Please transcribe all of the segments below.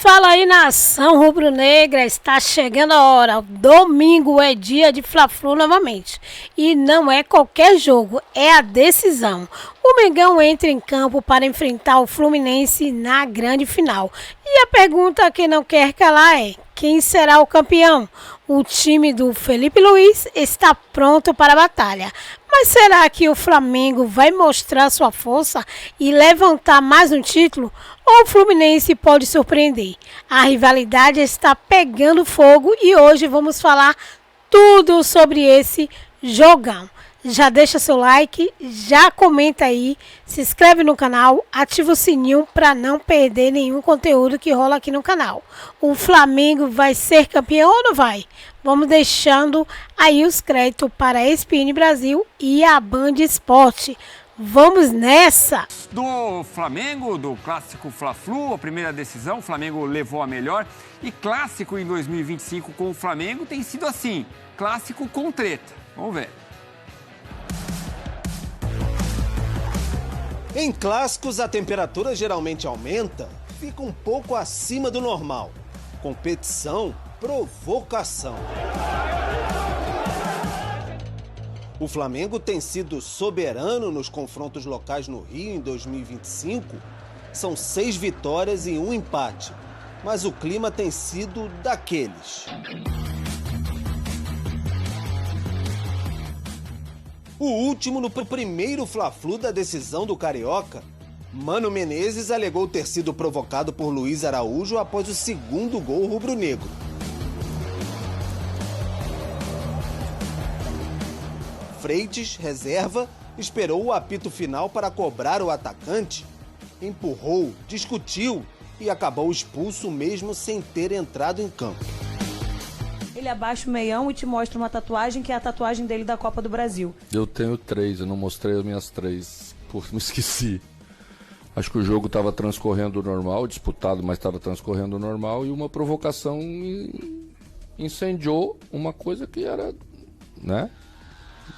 Fala aí, nação rubro-negra, está chegando a hora. Domingo é dia de Fla-Flu novamente. E não é qualquer jogo, é a decisão. O Mengão entra em campo para enfrentar o Fluminense na grande final. E a pergunta que não quer calar é: quem será o campeão? O time do Felipe Luiz está pronto para a batalha. Mas será que o Flamengo vai mostrar sua força e levantar mais um título? Ou o Fluminense pode surpreender? A rivalidade está pegando fogo e hoje vamos falar tudo sobre esse jogão. Já deixa seu like, já comenta aí, se inscreve no canal, ativa o sininho para não perder nenhum conteúdo que rola aqui no canal. O Flamengo vai ser campeão ou não vai? Vamos deixando aí os créditos para a ESPN Brasil e a Band Esporte. Vamos nessa! Do Flamengo, do clássico Fla-Flu, a primeira decisão, o Flamengo levou a melhor. E clássico em 2025 com o Flamengo tem sido assim, clássico com treta. Vamos ver. Em clássicos, a temperatura geralmente aumenta, fica um pouco acima do normal. Competição, provocação. O Flamengo tem sido soberano nos confrontos locais no Rio em 2025. São 6 vitórias e 1 empate, mas o clima tem sido daqueles. O último no primeiro Fla-Flu da decisão do Carioca. Mano Menezes alegou ter sido provocado por Luiz Araújo após o segundo gol rubro-negro. Freitas, reserva, esperou o apito final para cobrar o atacante, empurrou, discutiu e acabou expulso mesmo sem ter entrado em campo. Ele abaixa o meião e te mostra uma tatuagem que é a tatuagem dele da Copa do Brasil. Eu tenho 3, eu não mostrei as minhas 3, me esqueci. Acho que o jogo estava transcorrendo normal, disputado, mas estava transcorrendo normal, e uma provocação incendiou uma coisa que era,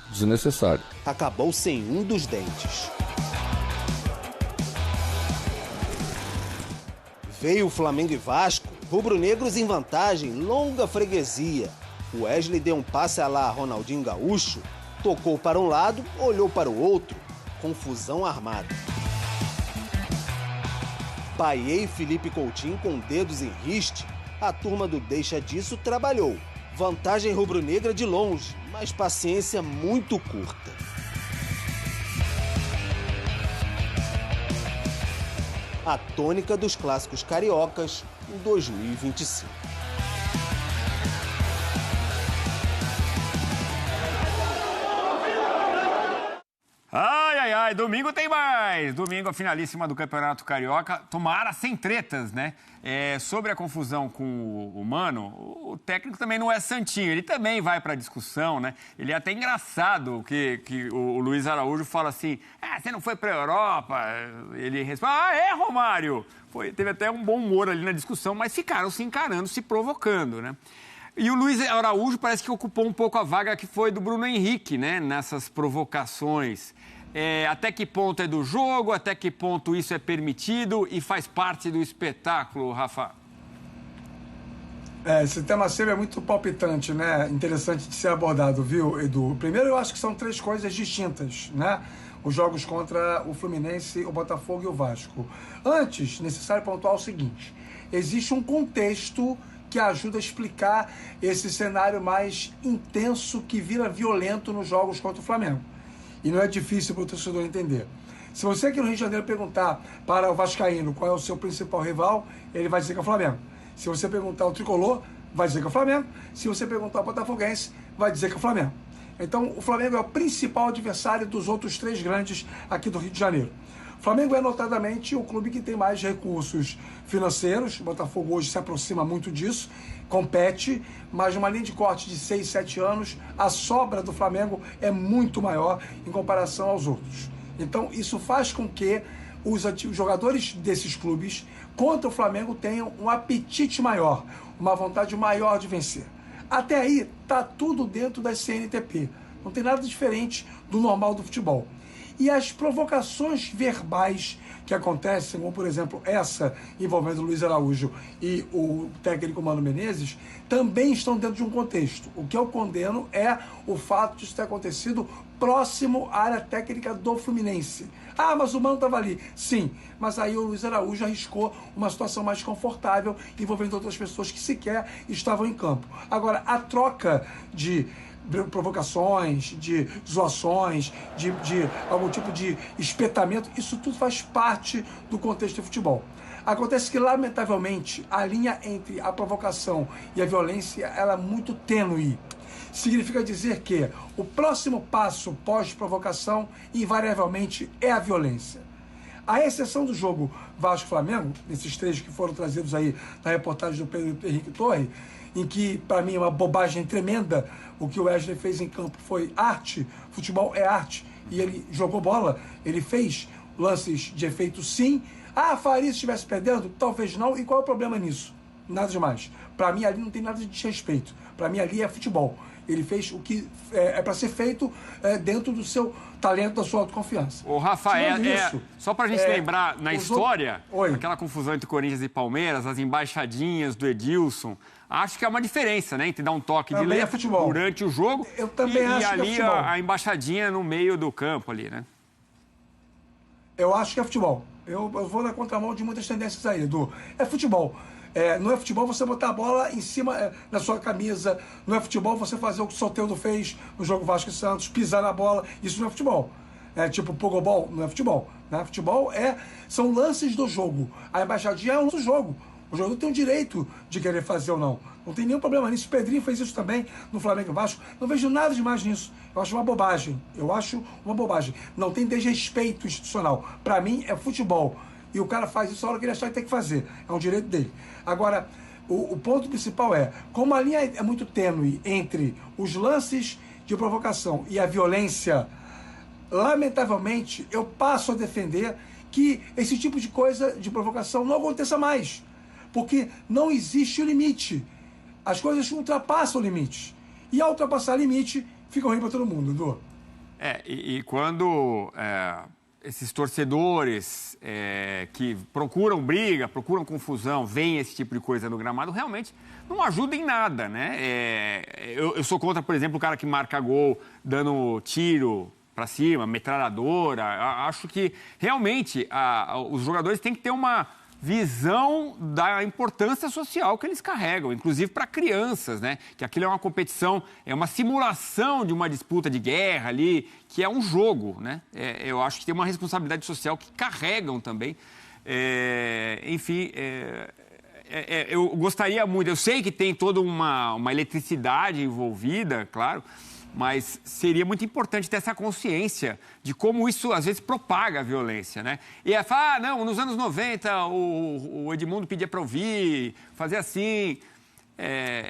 desnecessária. Acabou sem um dos dentes. Veio o Flamengo e Vasco, rubro-negros em vantagem, longa freguesia. O Wesley deu um passe à la Ronaldinho Gaúcho, tocou para um lado, olhou para o outro. Confusão armada. Paier e Felipe Coutinho com dedos em riste. A turma do Deixa Disso trabalhou. Vantagem rubro-negra de longe, mas paciência muito curta. A tônica dos clássicos cariocas em 2025. Ai, domingo tem mais! Domingo a finalíssima do Campeonato Carioca, tomara sem tretas, né? Sobre a confusão com o Mano, o técnico também não é santinho, ele também vai pra discussão, né? Ele é até engraçado que o Luiz Araújo fala assim, você não foi pra Europa? Ele responde, Romário! Teve até um bom humor ali na discussão, mas ficaram se encarando, se provocando, né? E o Luiz Araújo parece que ocupou um pouco a vaga que foi do Bruno Henrique, né? Nessas provocações. Até que ponto é do jogo, até que ponto isso é permitido e faz parte do espetáculo, Rafa? Esse tema sempre é muito palpitante, né? Interessante de ser abordado, viu, Edu? Primeiro, eu acho que são 3 coisas distintas, né? Os jogos contra o Fluminense, o Botafogo e o Vasco. Antes, necessário pontuar o seguinte: existe um contexto que ajuda a explicar esse cenário mais intenso que vira violento nos jogos contra o Flamengo. E não é difícil para o torcedor entender. Se você aqui no Rio de Janeiro perguntar para o vascaíno qual é o seu principal rival, ele vai dizer que é o Flamengo. Se você perguntar ao tricolor, vai dizer que é o Flamengo. Se você perguntar ao botafoguense, vai dizer que é o Flamengo. Então, o Flamengo é o principal adversário dos outros 3 grandes aqui do Rio de Janeiro. O Flamengo é notadamente o clube que tem mais recursos financeiros. O Botafogo hoje se aproxima muito disso, compete, mas numa linha de corte de 6, 7 anos, a sobra do Flamengo é muito maior em comparação aos outros. Então, isso faz com que os jogadores desses clubes contra o Flamengo tenham um apetite maior, uma vontade maior de vencer. Até aí, está tudo dentro da CNTP. Não tem nada diferente do normal do futebol. E as provocações verbais que acontecem, como por exemplo essa envolvendo o Luiz Araújo e o técnico Mano Menezes, também estão dentro de um contexto. O que eu condeno é o fato de isso ter acontecido próximo à área técnica do Fluminense. Ah, mas o Mano estava ali. Sim, mas aí o Luiz Araújo arriscou uma situação mais confortável envolvendo outras pessoas que sequer estavam em campo. Agora, a troca de provocações, de zoações, de algum tipo de espetamento, isso tudo faz parte do contexto de futebol. Acontece que, lamentavelmente, a linha entre a provocação e a violência ela é muito tênue. Significa dizer que o próximo passo pós-provocação, invariavelmente, é a violência. A exceção do jogo Vasco-Flamengo, esses três que foram trazidos aí na reportagem do Pedro Henrique Torre, em que, para mim, é uma bobagem tremenda. O que o Wesley fez em campo foi arte, futebol é arte, e ele jogou bola, ele fez lances de efeito sim. Ah, faria se estivesse perdendo? Talvez não, e qual é o problema nisso? Nada demais. Para mim ali não tem nada de desrespeito, para mim ali é futebol. Ele fez o que é para ser feito dentro do seu talento, da sua autoconfiança. Ô, Rafael, só para a gente lembrar, na história, aquela confusão entre Corinthians e Palmeiras, as embaixadinhas do Edilson, acho que é uma diferença, né? Entre dar um toque de letra durante o jogo e ali a embaixadinha no meio do campo ali, né? Eu acho que é futebol. Eu vou na contramão de muitas tendências aí, Edu. É futebol. Não é futebol você botar a bola em cima na sua camisa. Não é futebol você fazer o que o Soteldo fez no jogo Vasco e Santos, pisar na bola. Isso não é futebol. Tipo pogobol, não é futebol. Né? Futebol são lances do jogo. A embaixadinha é um lance do jogo. O jogador tem o direito de querer fazer ou não. Não tem nenhum problema nisso. O Pedrinho fez isso também no Flamengo e Vasco. Não vejo nada demais nisso. Eu acho uma bobagem. Não tem desrespeito institucional. Para mim, é futebol. E o cara faz isso a hora que ele achar que tem que fazer. É um direito dele. Agora, o ponto principal como a linha é muito tênue entre os lances de provocação e a violência, lamentavelmente, eu passo a defender que esse tipo de coisa, de provocação, não aconteça mais. Porque não existe o limite. As coisas ultrapassam o limite. E ao ultrapassar o limite, fica ruim para todo mundo, Edu. E quando esses torcedores que procuram briga, procuram confusão, veem esse tipo de coisa no gramado, realmente não ajuda em nada, né? Eu sou contra, por exemplo, o cara que marca gol dando tiro para cima, metralhadora. Acho que realmente os jogadores têm que ter uma visão da importância social que eles carregam, inclusive para crianças, né? Que aquilo é uma competição, é uma simulação de uma disputa de guerra ali, que é um jogo, né? Eu acho que tem uma responsabilidade social que carregam também. Eu gostaria muito, eu sei que tem toda uma eletricidade envolvida, claro, mas seria muito importante ter essa consciência de como isso, às vezes, propaga a violência, né? E falar, não, nos anos 90 o Edmundo pedia para ouvir, fazer assim.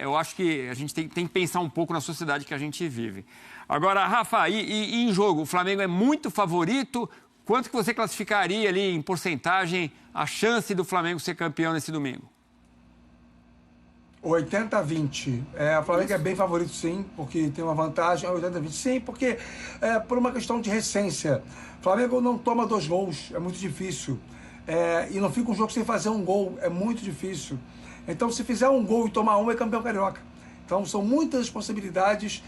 Eu acho que a gente tem que pensar um pouco na sociedade que a gente vive. Agora, Rafa, e em jogo, o Flamengo é muito favorito. Quanto que você classificaria ali em porcentagem a chance do Flamengo ser campeão nesse domingo? 80-20. O Flamengo é bem favorito, sim, porque tem uma vantagem. 80-20, sim, porque por uma questão de recência. O Flamengo não toma 2 gols, é muito difícil. E não fica um jogo sem fazer um gol, é muito difícil. Então, se fizer um gol e tomar um, é campeão carioca. Então, são muitas possibilidades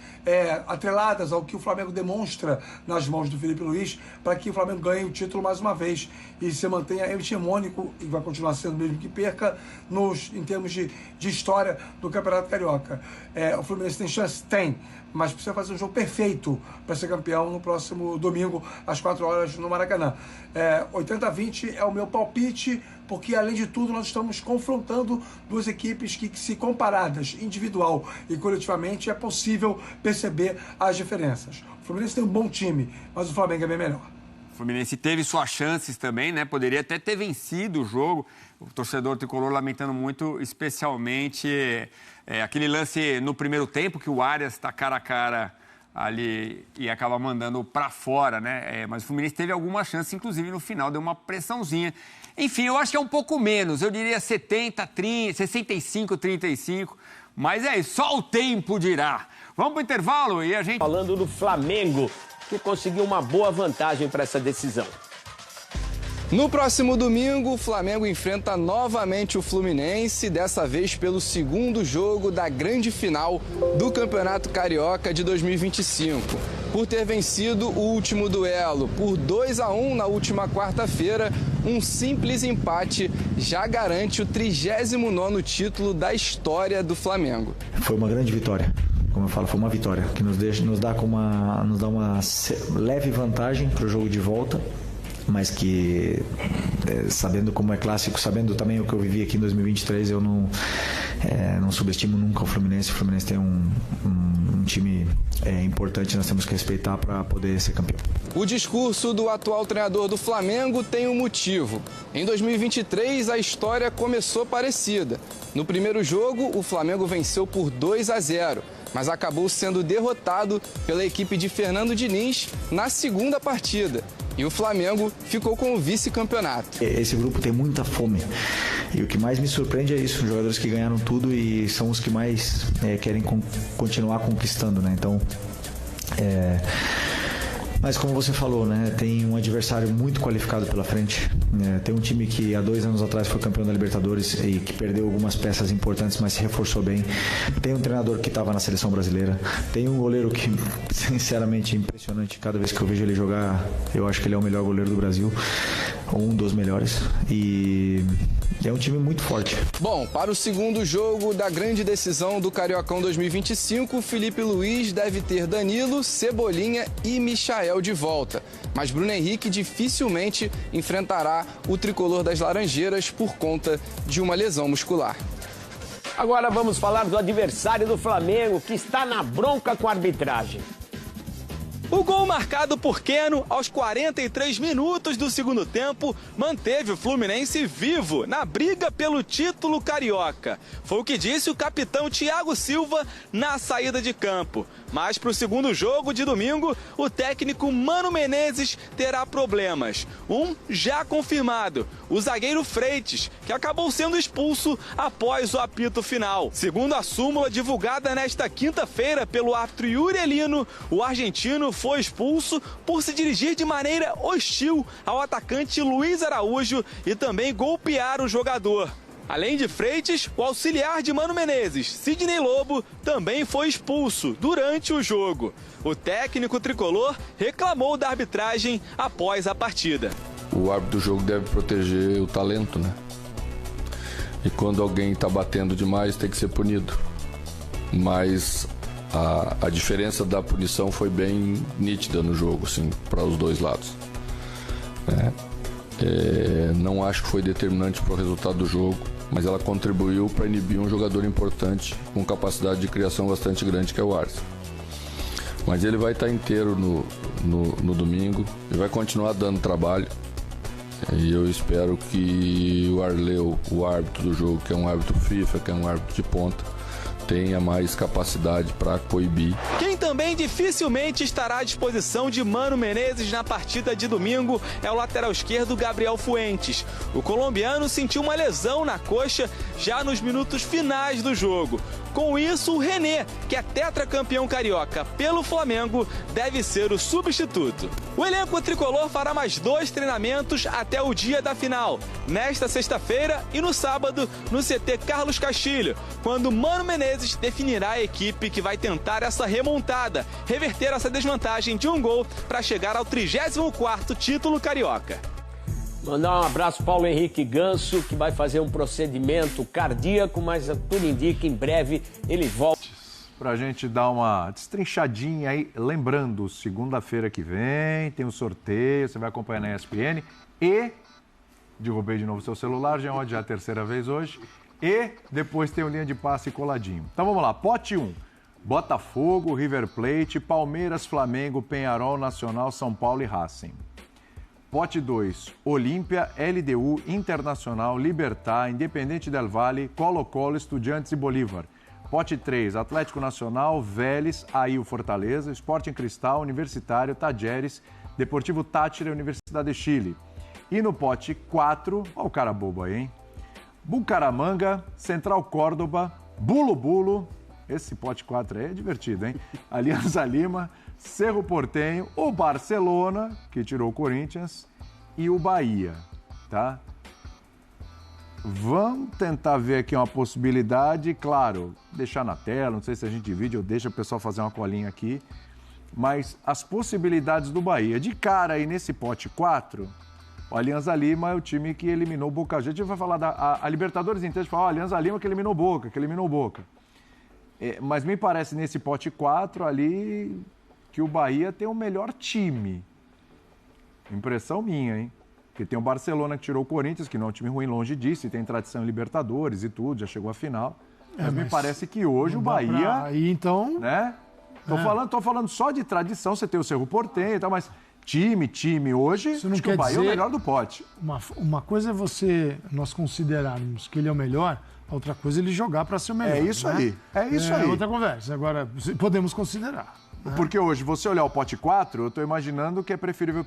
atreladas ao que o Flamengo demonstra nas mãos do Felipe Luiz para que o Flamengo ganhe o título mais uma vez e se mantenha hegemônico, e vai continuar sendo mesmo que perca, em termos de história do Campeonato Carioca. O Fluminense tem chance? Tem, mas precisa fazer um jogo perfeito para ser campeão no próximo domingo, às 4 horas, no Maracanã. 80-20 é o meu palpite, porque, além de tudo, nós estamos confrontando duas equipes que, se comparadas individual e coletivamente, é possível perceber as diferenças. O Fluminense tem um bom time, mas o Flamengo é bem melhor. O Fluminense teve suas chances também, né? Poderia até ter vencido o jogo. O torcedor tricolor lamentando muito, especialmente aquele lance no primeiro tempo, que o Arias está cara a cara ali e acaba mandando para fora, né? Mas o Fluminense teve alguma chance, inclusive no final deu uma pressãozinha. Enfim, eu acho que é um pouco menos, eu diria 65-35, mas só o tempo dirá. Vamos pro intervalo e a gente... Falando do Flamengo, que conseguiu uma boa vantagem para essa decisão. No próximo domingo, o Flamengo enfrenta novamente o Fluminense, dessa vez pelo segundo jogo da grande final do Campeonato Carioca de 2025. Por ter vencido o último duelo por 2-1 na última quarta-feira, um simples empate já garante o 39º título da história do Flamengo. Foi uma grande vitória. Como eu falo, foi uma vitória que nos dá uma leve vantagem para o jogo de volta, mas que, sabendo como é clássico, sabendo também o que eu vivi aqui em 2023, eu não subestimo nunca o Fluminense. O Fluminense tem um time importante, nós temos que respeitar para poder ser campeão. O discurso do atual treinador do Flamengo tem um motivo. Em 2023, a história começou parecida. No primeiro jogo, o Flamengo venceu por 2-0, mas acabou sendo derrotado pela equipe de Fernando Diniz na segunda partida. E o Flamengo ficou com o vice-campeonato. Esse grupo tem muita fome. E o que mais me surpreende é isso, os jogadores que ganharam tudo e são os que mais querem continuar conquistando, né? Então, mas como você falou, né, tem um adversário muito qualificado pela frente. Tem um time que há 2 anos atrás foi campeão da Libertadores e que perdeu algumas peças importantes, mas se reforçou bem. Tem um treinador que estava na seleção brasileira. Tem um goleiro que, sinceramente, é impressionante. Cada vez que eu vejo ele jogar, eu acho que ele é o melhor goleiro do Brasil, ou um dos melhores. E é um time muito forte. Bom, para o segundo jogo da grande decisão do Cariocão 2025, Felipe Luiz deve ter Danilo, Cebolinha e Michael de volta. Mas Bruno Henrique dificilmente enfrentará o tricolor das Laranjeiras por conta de uma lesão muscular. Agora vamos falar do adversário do Flamengo, que está na bronca com a arbitragem. O gol marcado por Keno aos 43 minutos do segundo tempo manteve o Fluminense vivo na briga pelo título carioca. Foi o que disse o capitão Thiago Silva na saída de campo. Mas para o segundo jogo de domingo, o técnico Mano Menezes terá problemas. Um já confirmado, o zagueiro Freitas, que acabou sendo expulso após o apito final. Segundo a súmula divulgada nesta quinta-feira pelo árbitro Yuri Elino, o argentino foi expulso por se dirigir de maneira hostil ao atacante Luiz Araújo e também golpear o jogador. Além de Freitas, o auxiliar de Mano Menezes, Sidney Lobo, também foi expulso durante o jogo. O técnico tricolor reclamou da arbitragem após a partida. O árbitro do jogo deve proteger o talento, né? E quando alguém está batendo demais, tem que ser punido. Mas a diferença da punição foi bem nítida no jogo, assim, para os dois lados. Não acho que foi determinante para o resultado do jogo, mas ela contribuiu para inibir um jogador importante com capacidade de criação bastante grande, que é o Arce. Mas ele vai estar inteiro no domingo e vai continuar dando trabalho. E eu espero que o Arleu, o árbitro do jogo, que é um árbitro FIFA, que é um árbitro de ponta, tenha mais capacidade para coibir. Quem também dificilmente estará à disposição de Mano Menezes na partida de domingo é o lateral esquerdo Gabriel Fuentes. O colombiano sentiu uma lesão na coxa já nos minutos finais do jogo. Com isso, o René, que é tetracampeão carioca pelo Flamengo, deve ser o substituto. O elenco tricolor fará mais 2 treinamentos até o dia da final, nesta sexta-feira e no sábado, no CT Carlos Castilho, quando Mano Menezes definirá a equipe que vai tentar essa remontada, reverter essa desvantagem de um gol para chegar ao 34º título carioca. Mandar um abraço ao Paulo Henrique Ganso, que vai fazer um procedimento cardíaco, mas tudo indica, em breve ele volta. Pra gente dar uma destrinchadinha aí, lembrando, segunda-feira que vem tem um sorteio, você vai acompanhar na ESPN e derrubei de novo seu celular, já é a terceira vez hoje, e depois tem o linha de passe coladinho. Então vamos lá, pote 1, Botafogo, River Plate, Palmeiras, Flamengo, Peñarol, Nacional, São Paulo e Racing. Pote 2, Olímpia, LDU, Internacional, Libertad, Independente del Valle, Colo-Colo, Estudiantes e Bolívar. Pote 3, Atlético Nacional, Vélez, aí o Fortaleza, Sporting Cristal, Universitário, Tajeres, Deportivo Táchira e Universidade de Chile. E no pote 4, olha o cara bobo aí, hein? Bucaramanga, Central Córdoba, Bulo-Bulo, Esse pote 4 aí é divertido, hein? Alianza Lima, Cerro Porteño, o Barcelona, que tirou o Corinthians, e o Bahia, tá? Vamos tentar ver aqui uma possibilidade, claro, deixar na tela, não sei se a gente divide ou deixa o pessoal fazer uma colinha aqui, mas as possibilidades do Bahia. De cara aí nesse pote 4, o Alianza Lima é o time que eliminou o Boca. A gente vai falar a Libertadores inteira, a gente fala, Alianza Lima que eliminou o Boca, mas me parece nesse pote 4 ali que o Bahia tem o melhor time. Impressão minha, hein? Porque tem o Barcelona que tirou o Corinthians, que não é um time ruim, longe disso, e tem tradição em Libertadores e tudo, já chegou à final. Mas me parece que hoje o Bahia... Aí então... Né? Tô falando só de tradição, você tem o Cerro Porteño e tal, mas time hoje, acho que o Bahia é o melhor do pote. Uma coisa é nós considerarmos que ele é o melhor, a outra coisa é ele jogar para ser o melhor. É isso aí, é isso aí. É outra conversa. Agora, podemos considerar. Porque hoje, você olhar o pote 4, eu tô imaginando que é preferível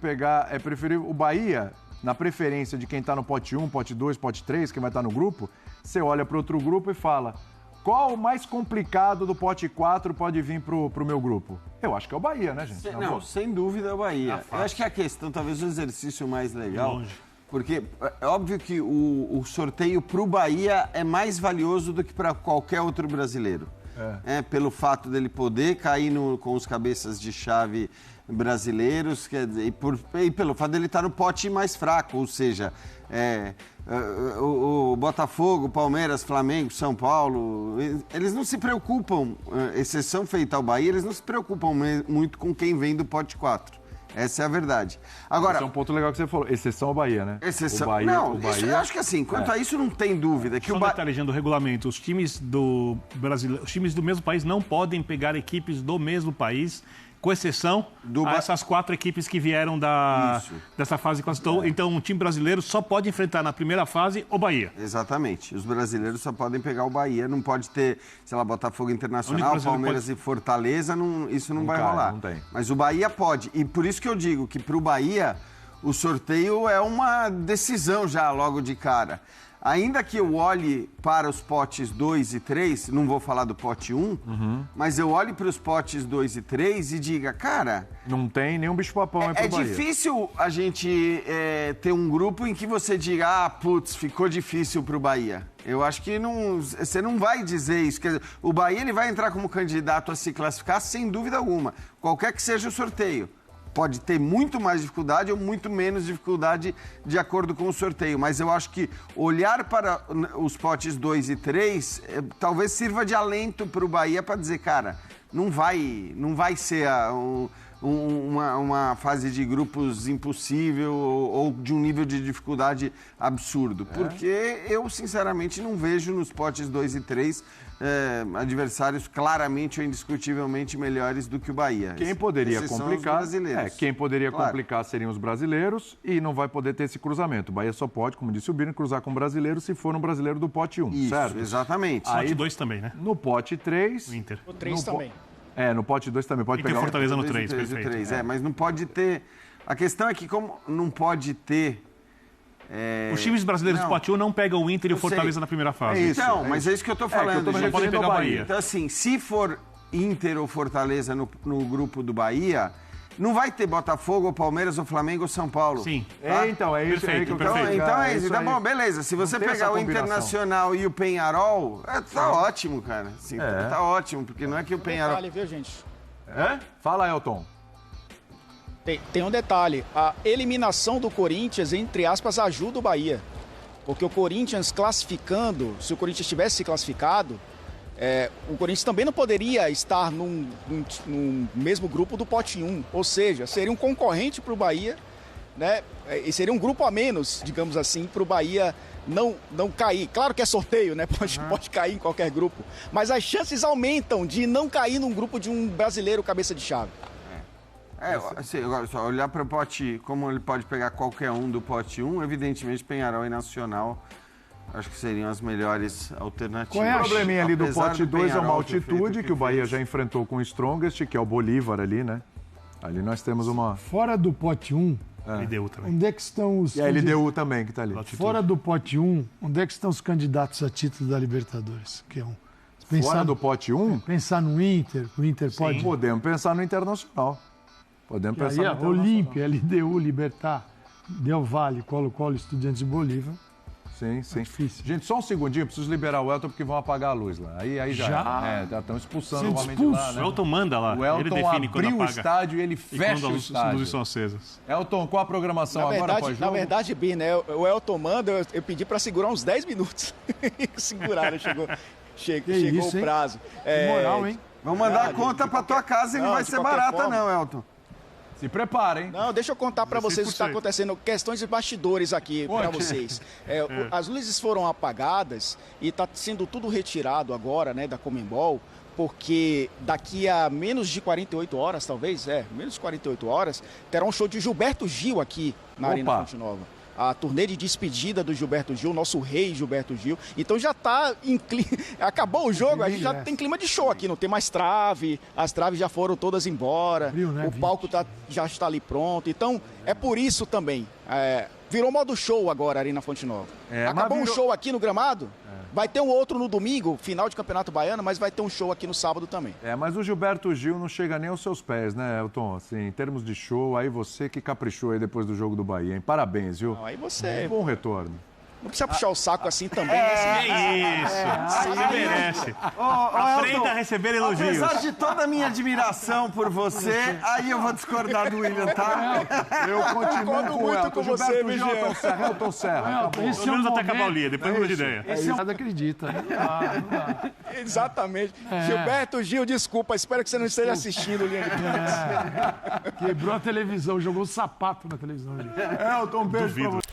o Bahia, na preferência de quem tá no pote 1, pote 2, pote 3, quem vai estar no grupo, você olha para outro grupo e fala, qual o mais complicado do pote 4 pode vir pro meu grupo? Eu acho que é o Bahia, né, gente? Não, sem dúvida é o Bahia. Eu acho que a questão, talvez o exercício mais legal, porque é óbvio que o sorteio pro Bahia é mais valioso do que para qualquer outro brasileiro. Pelo fato dele poder cair com os cabeças de chave brasileiros, quer dizer, e pelo fato dele estar no pote mais fraco, ou seja, o Botafogo, Palmeiras, Flamengo, São Paulo, eles não se preocupam, exceção feita ao Bahia, eles não se preocupam muito com quem vem do pote 4. Essa é a verdade. Agora, esse é um ponto legal que você falou. Exceção ao Bahia, né? Exceção. O Bahia, não, o Bahia... Isso, eu acho que assim, quanto a isso não tem dúvida. Que só detalhando do regulamento, os times do Brasil, os times do mesmo país não podem pegar equipes do mesmo país, com exceção a essas 4 equipes que vieram dessa fase classificou. Então, um time brasileiro só pode enfrentar na primeira fase o Bahia. Exatamente. Os brasileiros só podem pegar o Bahia. Não pode ter, sei lá, Botafogo Internacional, Palmeiras e Fortaleza. Isso não vai rolar. Não tem. Mas o Bahia pode. E por isso que eu digo que para o Bahia, o sorteio é uma decisão já logo de cara. Ainda que eu olhe para os potes 2 e 3, não vou falar do pote 1, mas eu olhe para os potes 2 e 3 e diga, cara... Não tem nenhum bicho-papão aí pro Bahia. É difícil a gente ter um grupo em que você diga, ficou difícil pro Bahia. Eu acho que você não vai dizer isso. Quer dizer, o Bahia ele vai entrar como candidato a se classificar sem dúvida alguma, qualquer que seja o sorteio. Pode ter muito mais dificuldade ou muito menos dificuldade de acordo com o sorteio. Mas eu acho que olhar para os potes 2 e 3 talvez sirva de alento para o Bahia para dizer, cara, não vai ser uma fase de grupos impossível ou de um nível de dificuldade absurdo. Porque eu, sinceramente, não vejo nos potes 2 e 3 adversários claramente ou indiscutivelmente melhores do que o Bahia. Quem poderia complicar, complicar seriam os brasileiros e não vai poder ter esse cruzamento. O Bahia só pode, como disse o Bino, cruzar com o brasileiro se for um brasileiro do pote 1, isso, certo? Exatamente. Pote 2 também, né? No pote 3... O Inter. O 3 também. No pote 2 também pode Inter pegar... Fortaleza no 3, perfeito. Mas não pode ter... A questão é que como não pode ter... Os times brasileiros do pote 1 não pegam o Inter e o Fortaleza na primeira fase. Mas é isso que eu tô falando. Não podem pegar o Bahia. Então, assim, se for Inter ou Fortaleza no grupo do Bahia, não vai ter Botafogo, ou Palmeiras, ou Flamengo, ou São Paulo. Sim. Tá? Então é isso aí que eu quero Então é isso. Tá bom, beleza. Se você pegar o Internacional e o Peñarol, tá ótimo, cara. Assim, tá ótimo, porque não é que o Peñarol... Detalhe, viu, gente? Fala, Elton. Tem um detalhe, a eliminação do Corinthians, entre aspas, ajuda o Bahia. Porque o Corinthians classificando, se o Corinthians tivesse se classificado, o Corinthians também não poderia estar num mesmo grupo do pote 1. Ou seja, seria um concorrente para o Bahia, né? E seria um grupo a menos, digamos assim, para o Bahia não cair. Claro que é sorteio, né? Pode cair em qualquer grupo. Mas as chances aumentam de não cair num grupo de um brasileiro cabeça de chave. Assim, agora, só olhar para o pote, como ele pode pegar qualquer um do pote 1, evidentemente Peñarol e Nacional, acho que seriam as melhores alternativas. Qual é o probleminha ali do pote 2? É uma altitude que o Bahia já enfrentou com o Strongest, que é o Bolívar ali, né? Ali nós temos uma... Fora do pote 1... LDU também. Onde é que estão os... E a LDU também, que está ali. Fora do pote 1, onde é que estão os candidatos a título da Libertadores? Que é Fora do pote 1? Pensar no Inter, o Inter pode... Podemos pensar no Internacional. Podemos pensar no Internacional. Olímpia, LDU, Libertad, Del Valle, Colo-Colo, Estudiantes de Bolívar. Sim. Difícil. Gente, só um segundinho, preciso liberar o Elton porque vão apagar a luz lá. Aí já estão expulsando o homem de lá, né? O Elton manda lá. O Elton ele define quando abriu apaga. o estádio e ele fecha o estádio. As luzes são acesas. Elton, qual a programação agora pós-jogo? Na verdade, Bi, né? O Elton manda, eu pedi para segurar uns 10 minutos. Seguraram, chegou o prazo. Que moral, hein? Vamos mandar a conta para tua casa e não vai ser barata não, Elton. Se preparem. Não, deixa eu contar para vocês o que está acontecendo. Questões de bastidores aqui para vocês. As luzes foram apagadas e está sendo tudo retirado agora, né, da Conmebol, porque daqui a menos de 48 horas, talvez, menos de 48 horas, terá um show de Gilberto Gil aqui na Arena Fonte Nova. A turnê de despedida do Gilberto Gil, nosso rei Gilberto Gil. Então já está em clima... Acabou o jogo, a gente já tem clima de show aqui, não tem mais trave, as traves já foram todas embora, o palco já está ali pronto. Então é por isso também. Virou modo show agora ali na Fonte Nova. Acabou um show aqui no gramado, vai ter um outro no domingo, final de Campeonato Baiano, mas vai ter um show aqui no sábado também. Mas o Gilberto Gil não chega nem aos seus pés, né, Elton? Assim, em termos de show, aí você que caprichou aí depois do jogo do Bahia, hein? Parabéns, viu? Não, aí você... Bom retorno. Não precisa puxar o saco assim também. Você merece. Aprenda a receber elogios. Apesar de toda a minha admiração por você, aí eu vou discordar do William, tá? Eu continuo com o Elton. Gilberto Gil, Elton Serra. Pelo menos até acabar o dia, depois muda de ideia. Nada acredita. Não dá. Exatamente. Gilberto Gil, desculpa, espero que você não esteja assistindo o Linha de Passe. Quebrou a televisão, jogou um sapato na televisão. Elton, um beijo pra você.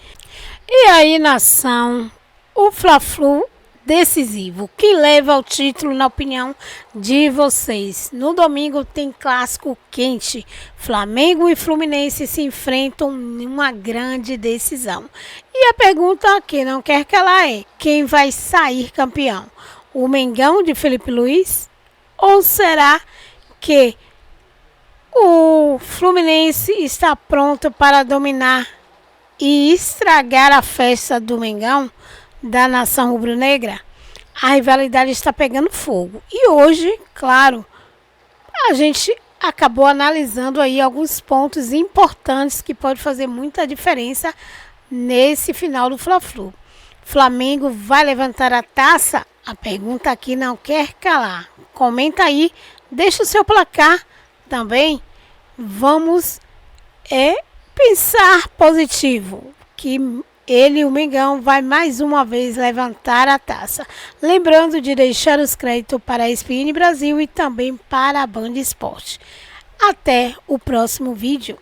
E aí, nação, o Fla-Flu decisivo, que leva ao título na opinião de vocês. No domingo tem clássico quente. Flamengo e Fluminense se enfrentam numa grande decisão. E a pergunta que não quer calar é: quem vai sair campeão? O Mengão de Felipe Luiz? Ou será que o Fluminense está pronto para dominar e estragar a festa do Mengão, da nação rubro-negra? A rivalidade está pegando fogo. E hoje, claro, a gente acabou analisando aí alguns pontos importantes que podem fazer muita diferença nesse final do Fla-Flu. Flamengo vai levantar a taça? A pergunta aqui não quer calar. Comenta aí, deixa o seu placar também. Vamos pensar positivo, que o Mengão, vai mais uma vez levantar a taça. Lembrando de deixar os créditos para a ESPN Brasil e também para a Band Esporte. Até o próximo vídeo.